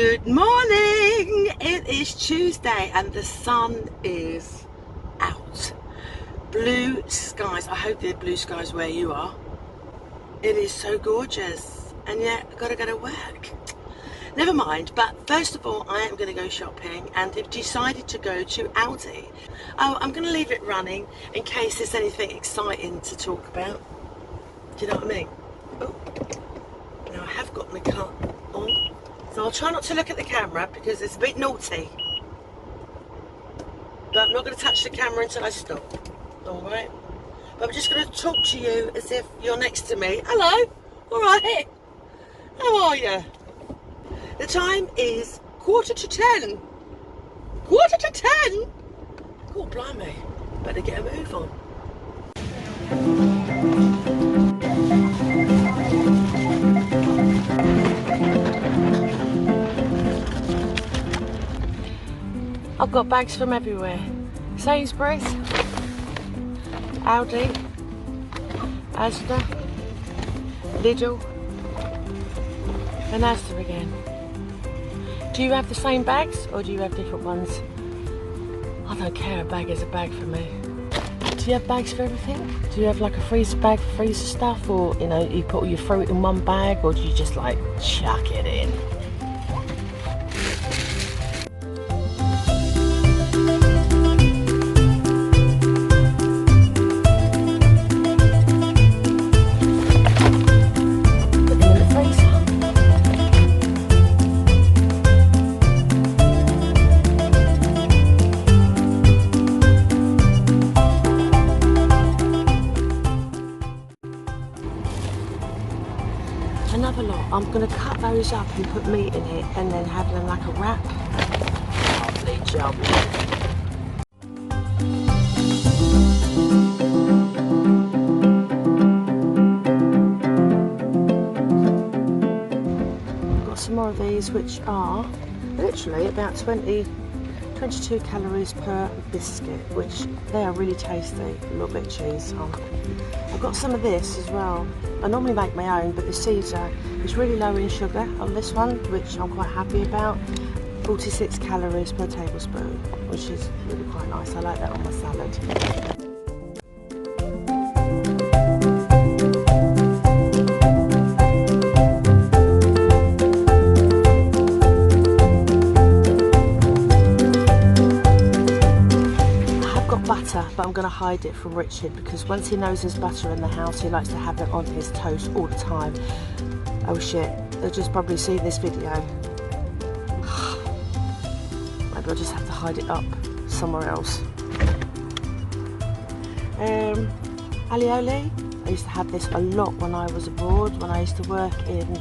Good morning! It is Tuesday and the sun is out. Blue skies. I hope there are blue skies where you are. It is so gorgeous, and yet I've got to go to work. Never mind, but first of all I am going to go shopping, and I've decided to go to Aldi. Oh, I'm going to leave it running in case there's anything exciting to talk about. Do you know what I mean? Oh, now I have got my car on. So I'll try not to look at the camera because it's a bit naughty. But I'm not going to touch the camera until I stop. Alright? But I'm just going to talk to you as if you're next to me. Hello? Alright? How are you? The time is 10:15. 10:15? Oh, blimey. Better get a move on. I've got bags from everywhere. Sainsbury's, Aldi, Asda, Lidl, and Asda again. Do you have the same bags or do you have different ones? I don't care, a bag is a bag for me. Do you have bags for everything? Do you have like a freezer bag for freezer stuff, or you know, you put all your fruit in one bag, or do you just like chuck it in? Another lot. I'm going to cut those up and put meat in it and then have them like a wrap. Lovely job. I've got some more of these, which are literally about 22 calories per biscuit, which they are really tasty. A little bit of cheese on. I've got some of this as well. I normally make my own, but the Caesar is really low in sugar on this one, which I'm quite happy about. 46 calories per tablespoon, which is really quite nice. I like that on my salad. But I'm going to hide it from Richard because once he knows there's butter in the house, he likes to have it on his toast all the time. Oh shit, they'll just probably see this video. Maybe I'll just have to hide it up somewhere else. Alioli, I used to have this a lot when I was abroad, when I used to work in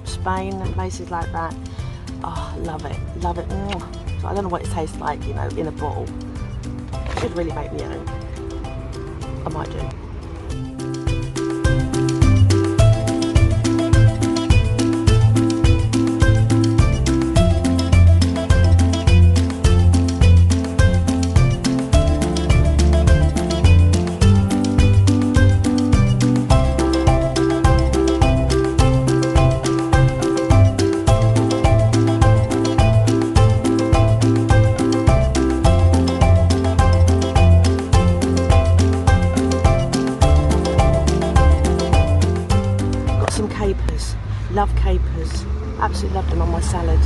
Spain and places like that. Oh, love it, love it. So I don't know what it tastes like, you know, in a bottle. Should really make me own. I might do. Love capers, absolutely love them on my salad.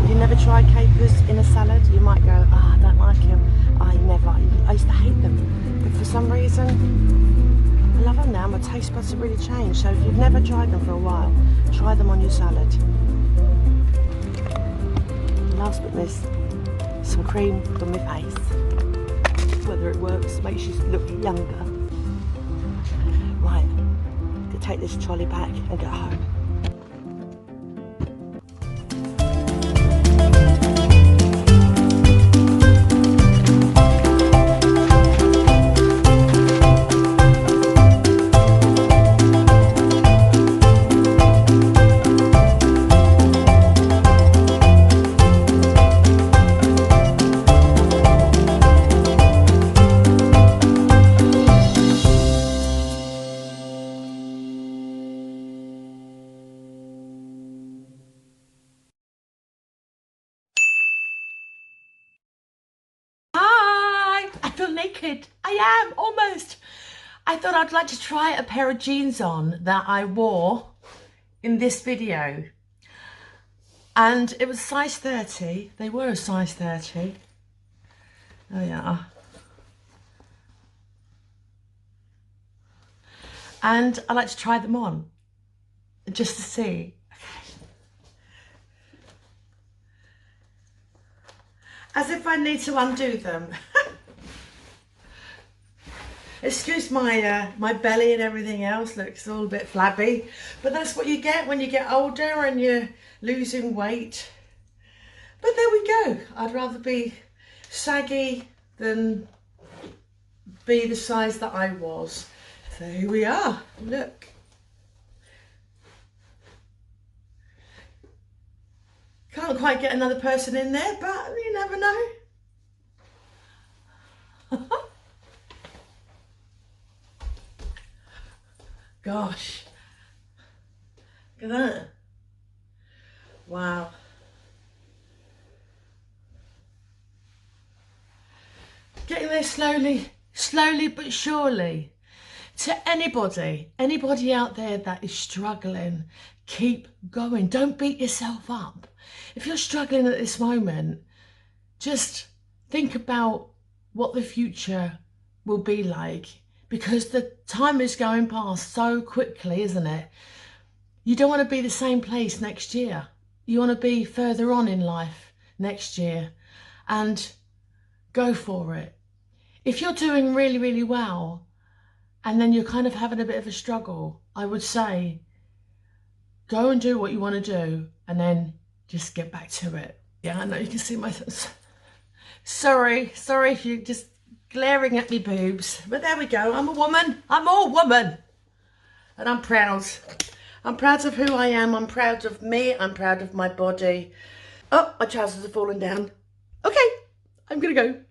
If you never tried capers in a salad, you might go, oh, I don't like them. I used to hate them, but for some reason I love them now. My taste buds have really changed. So if you've never tried them for a while, try them on your salad. Last but not least, some cream on my face. Whether it works makes you look younger. Right, I'm gonna take this trolley back and go home. naked. I am, almost. I thought I'd like to try a pair of jeans on that I wore in this video. And it was size 30. They were a size 30. Oh yeah. And I like to try them on just to see. As if I need to undo them. Excuse my my belly and everything else, looks all a bit flabby, but that's what you get when you get older and you're losing weight. But there we go. I'd rather be saggy than be the size that I was. So here we are, look. Can't quite get another person in there, but you never know. Gosh, look at that. Wow. Getting there slowly but surely. To anybody out there that is struggling, keep going. Don't beat yourself up. If you're struggling at this moment, just think about what the future will be like, because the time is going past so quickly, isn't it? You don't want to be the same place next year. You want to be further on in life next year, and go for it. If you're doing really well and then you're kind of having a bit of a struggle, I would say go and do what you want to do and then just get back to it. Yeah, I know you can see my... Sorry if you're just glaring at me boobs, but there we go. I'm a woman. I'm all woman. And I'm proud. I'm proud of who I am. I'm proud of me. I'm proud of my body. Oh, my trousers are falling down. Okay, I'm gonna go.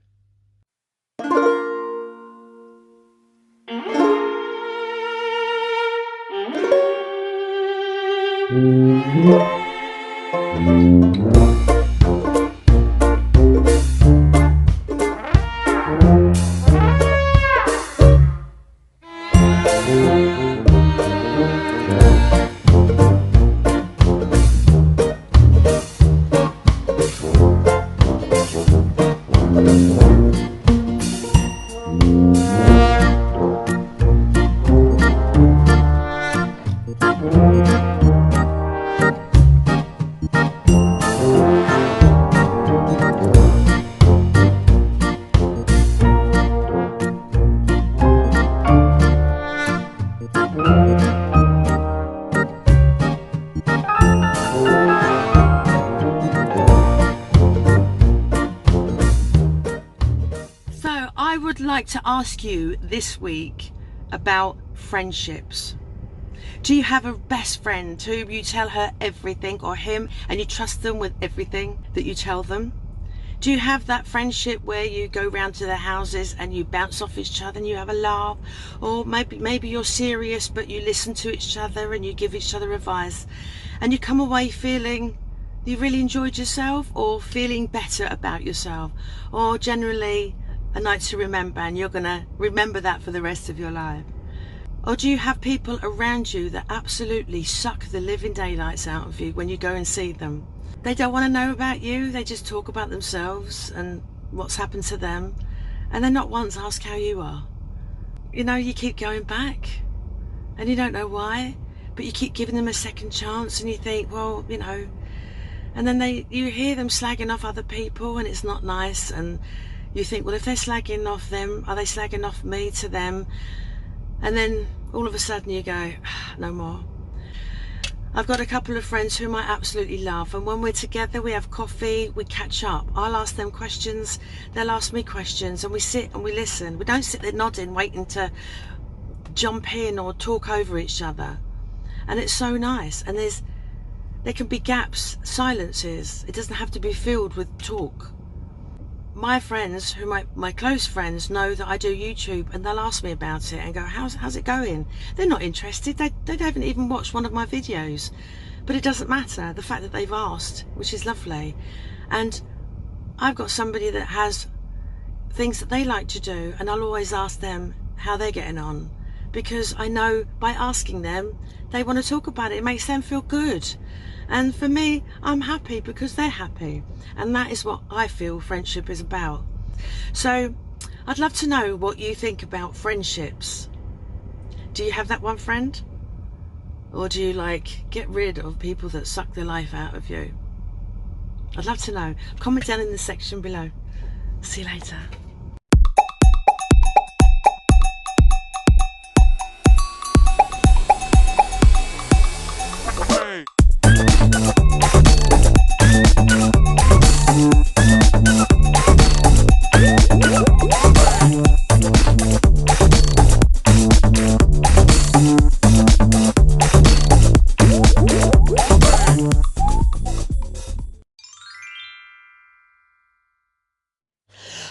I would like to ask you this week about friendships. Do you have a best friend to whom you tell her everything, or him, and you trust them with everything that you tell them? Do you have that friendship where you go round to their houses and you bounce off each other and you have a laugh? Or maybe you're serious but you listen to each other and you give each other advice, and you come away feeling you really enjoyed yourself, or feeling better about yourself, or generally a night to remember, and you're gonna remember that for the rest of your life? Or do you have people around you that absolutely suck the living daylights out of you when you go and see them? They don't want to know about you, they just talk about themselves and what's happened to them, and they not once ask how you are. You know, you keep going back and you don't know why, but you keep giving them a second chance, and you think, well, you know, and then you hear them slagging off other people and it's not nice, and you think, well, if they're slagging off them, are they slagging off me to them? And then all of a sudden you go, no more. I've got a couple of friends whom I absolutely love, and when we're together we have coffee, we catch up. I'll ask them questions, they'll ask me questions, and we sit and we listen. We don't sit there nodding, waiting to jump in or talk over each other. And it's so nice. And there can be gaps, silences. It doesn't have to be filled with talk. My friends, my close friends, know that I do YouTube, and they'll ask me about it and go, how's it going? They're not interested. They haven't even watched one of my videos, but it doesn't matter. The fact that they've asked, which is lovely. And I've got somebody that has things that they like to do, and I'll always ask them how they're getting on, because I know by asking them they want to talk about it. It makes them feel good, and for me, I'm happy because they're happy, and that is what I feel friendship is about. So I'd love to know what you think about friendships. Do you have that one friend, or do you like get rid of people that suck their life out of you? I'd love to know. Comment down in the section below. See you later.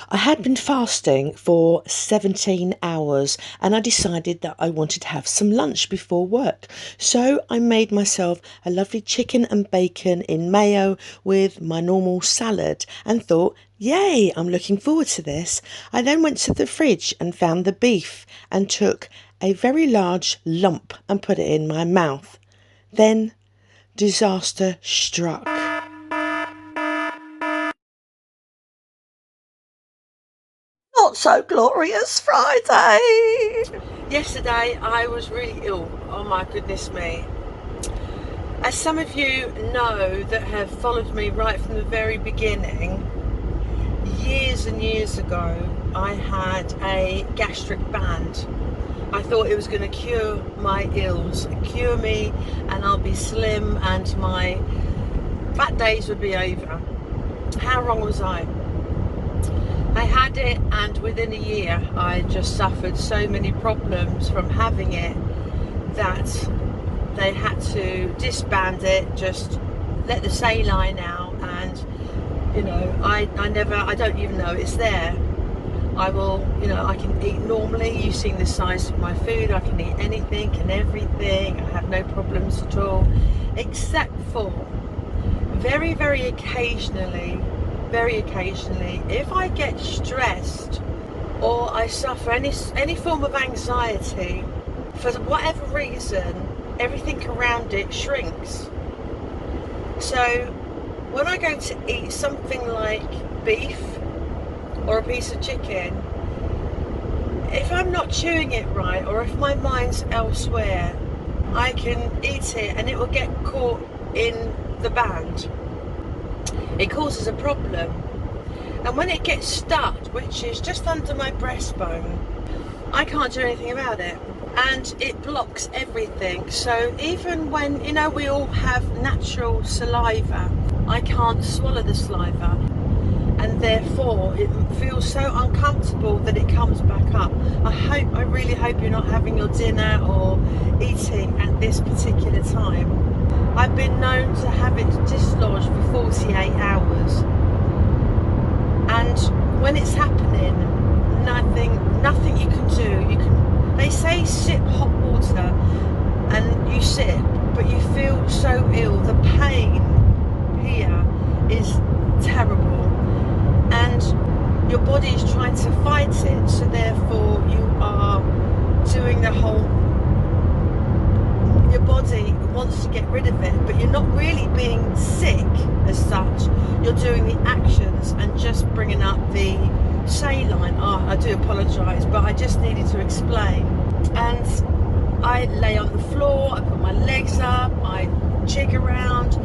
I had been fasting for 17 hours and I decided that I wanted to have some lunch before work. So I made myself a lovely chicken and bacon in mayo with my normal salad and thought, yay, I'm looking forward to this. I then went to the fridge and found the beef and took a very large lump and put it in my mouth. Then disaster struck. Not so glorious Friday. Yesterday I was really ill. Oh my goodness me. As some of you know that have followed me right from the very beginning, years and years ago I had a gastric band. I thought it was going to cure my ills, cure me, and I'll be slim and my fat days would be over. How wrong was I? I had it, and within a year I just suffered so many problems from having it that they had to disband it, just let the saline out, and you know, I don't even know it's there. I will, you know, I can eat normally. You've seen the size of my food. I can eat anything and everything. I have no problems at all, except for very, very occasionally, if I get stressed or I suffer any form of anxiety, for whatever reason, everything around it shrinks. So when I go to eat something like beef or a piece of chicken, if I'm not chewing it right, or if my mind's elsewhere, I can eat it and it will get caught in the band. It causes a problem, and when it gets stuck, which is just under my breastbone, I can't do anything about it, and it blocks everything. So even when, you know, we all have natural saliva, I can't swallow the saliva, and therefore it feels so uncomfortable that it comes back up. I really hope you're not having your dinner or eating at this particular time. I've been known to have it dislodged for 48 hours, and when it's happening, nothing you can do. They say sip hot water, and you sip, but you feel so ill. The pain here is terrible, and your body is trying to fight it, so therefore you are doing the whole, your body wants to get rid of it, but you're not really being sick as such. You're doing the actions and just bringing up the saline. Oh, I do apologise, but I just needed to explain. And I lay on the floor, I put my legs up, I jig around,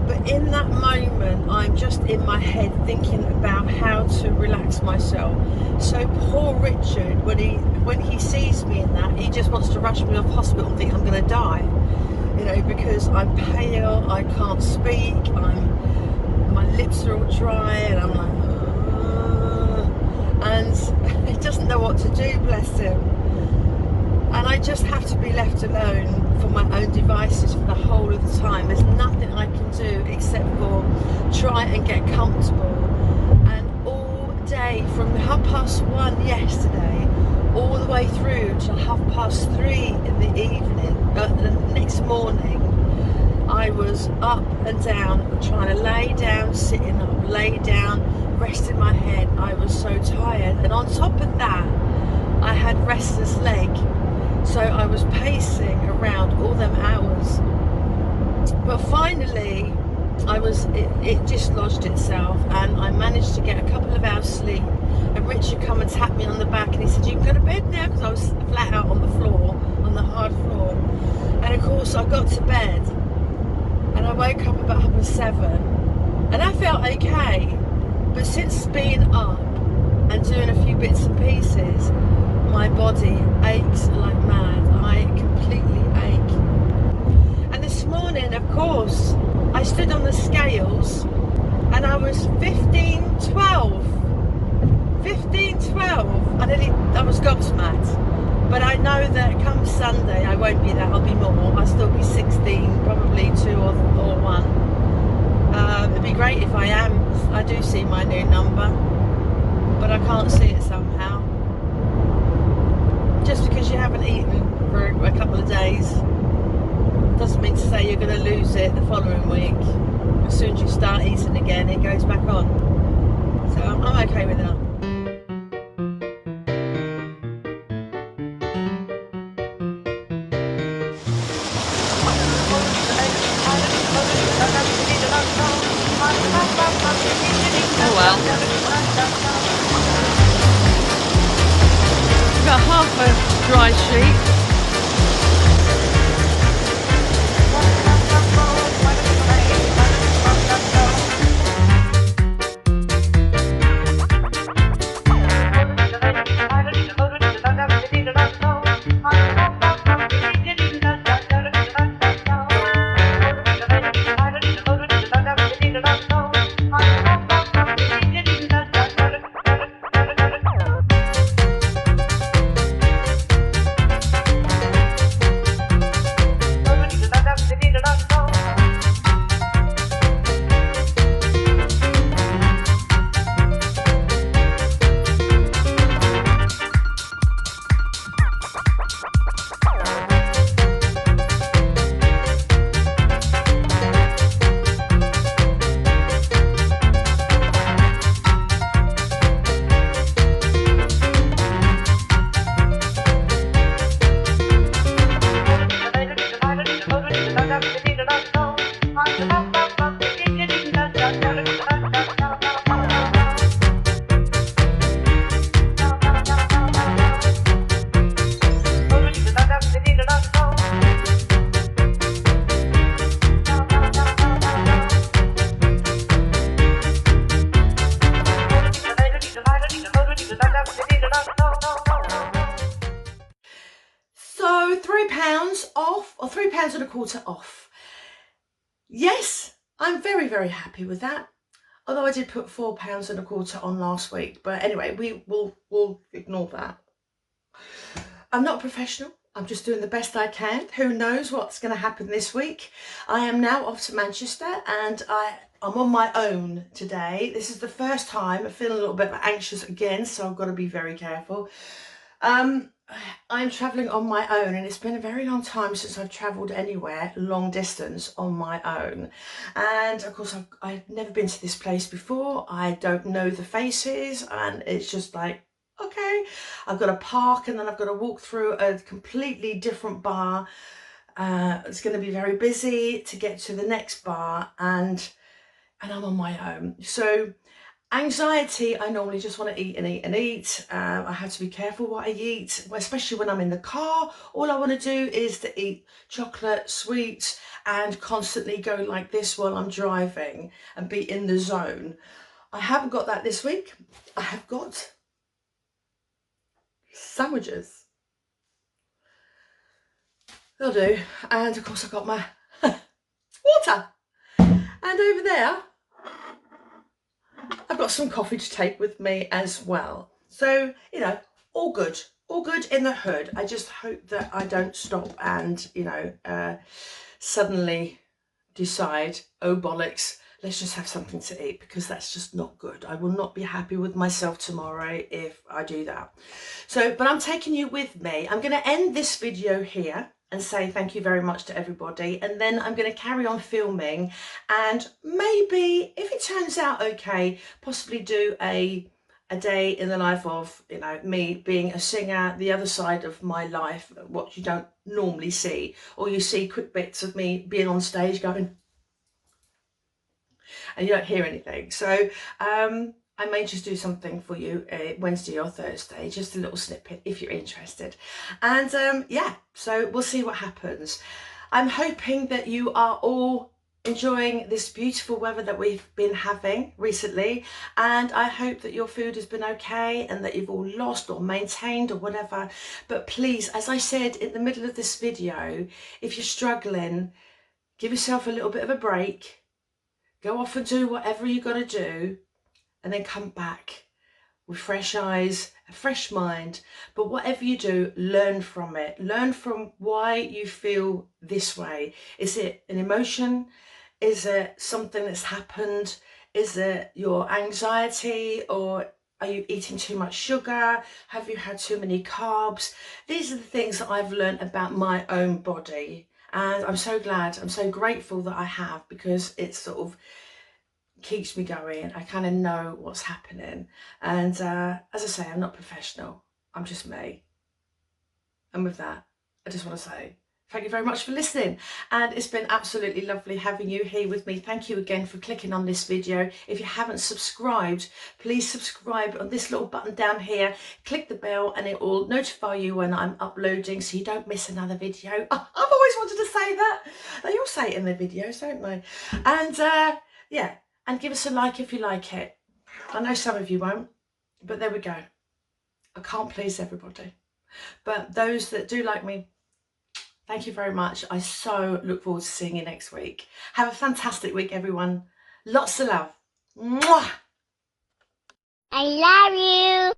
but in that moment I'm just in my head thinking about how to relax myself. So poor Richard, when he sees me in that, he just wants to rush me off hospital and think I'm going to die, you know, because I'm pale, I can't speak, my lips are all dry, and I'm like, and he doesn't know what to do, bless him. And I just have to be left alone for my own devices for the whole of the time. There's nothing I can do except for try and get comfortable. And all day, from 1:30 yesterday all the way through to 3:30 in the evening, the next morning, I was up and down, trying to lay down, sitting up, lay down, rested my head. I was so tired, and on top of that I had restless leg, so I was pacing around all them hours. But finally it just lodged itself, and I managed to get a couple of hours sleep. And Richard come and tapped me on the back, and he said, "You can go to bed now," because I was flat out on the floor, on the hard floor. And of course I got to bed, and I woke up about 7:30, and I felt okay. But since being up and doing a few bits and pieces, my body aches like mad. I completely ache. And this morning, of course, I stood on the scales, and I was 15-12. 15-12. I was gobsmacked. But I know that come Sunday I won't be that. I'll be more. I'll still be 16, probably 2 or 1. It'd be great if I am. I do see my new number, but I can't see it somehow. Just because you haven't eaten for a couple of days doesn't mean to say you're going to lose it the following week. As soon as you start eating again, it goes back on. So I'm okay with that. Oh well. We've got half a dry sheet. So £3 off, or £3.25 off. Yes, I'm very, very happy with that. Although I did put £4.25 on last week, but anyway, we'll ignore that. I'm not a professional. I'm just doing the best I can. Who knows what's going to happen this week? I am now off to Manchester, and I'm on my own today. This is the first time. I'm feeling a little bit anxious again, so I've got to be very careful. I'm travelling on my own, and it's been a very long time since I've travelled anywhere long distance on my own. And of course I've never been to this place before. I don't know the faces, and it's just like, okay, I've got to park, and then I've got to walk through a completely different bar. It's going to be very busy to get to the next bar, and I'm on my own. So anxiety, I normally just want to eat and eat and eat. I have to be careful what I eat, especially when I'm in the car. All I want to do is to eat chocolate, sweets, and constantly go like this while I'm driving and be in the zone. I haven't got that this week. I have got sandwiches. They'll do. And of course I've got my water. And over there, I've got some coffee to take with me as well. So, you know, all good in the hood. I just hope that I don't stop and, you know, suddenly decide, oh bollocks, let's just have something to eat, because that's just not good. I will not be happy with myself tomorrow if I do that. So, but I'm taking you with me. I'm going to end this video here. and say thank you very much to everybody, and then I'm going to carry on filming, and maybe if it turns out okay, possibly do a day in the life of, you know, me being a singer, the other side of my life, what you don't normally see, or you see quick bits of me being on stage going and you don't hear anything. So I may just do something for you Wednesday or Thursday, just a little snippet if you're interested. And yeah, so we'll see what happens. I'm hoping that you are all enjoying this beautiful weather that we've been having recently, and I hope that your food has been okay and that you've all lost or maintained or whatever. But please, as I said in the middle of this video, if you're struggling, give yourself a little bit of a break. Go off and do whatever you're going to do, and then come back with fresh eyes, a fresh mind. But whatever you do, learn from it. Learn from why you feel this way. Is it an emotion? Is it something that's happened? Is it your anxiety? Or are you eating too much sugar? Have you had too many carbs? These are the things that I've learned about my own body. And I'm so glad, I'm so grateful that I have, because it sort of keeps me going. I kind of know what's happening. And as I say, I'm not professional. I'm just me. And with that, I just want to say thank you very much for listening. And it's been absolutely lovely having you here with me. Thank you again for clicking on this video. If you haven't subscribed, please subscribe on this little button down here. Click the bell and it will notify you when I'm uploading, so you don't miss another video. Oh, I've always wanted to say that. They all say it in their videos, don't they? And yeah, and give us a like if you like it. I know some of you won't, but there we go. I can't please everybody. But those that do like me, thank you very much. I so look forward to seeing you next week. Have a fantastic week, everyone. Lots of love. Mwah! I love you.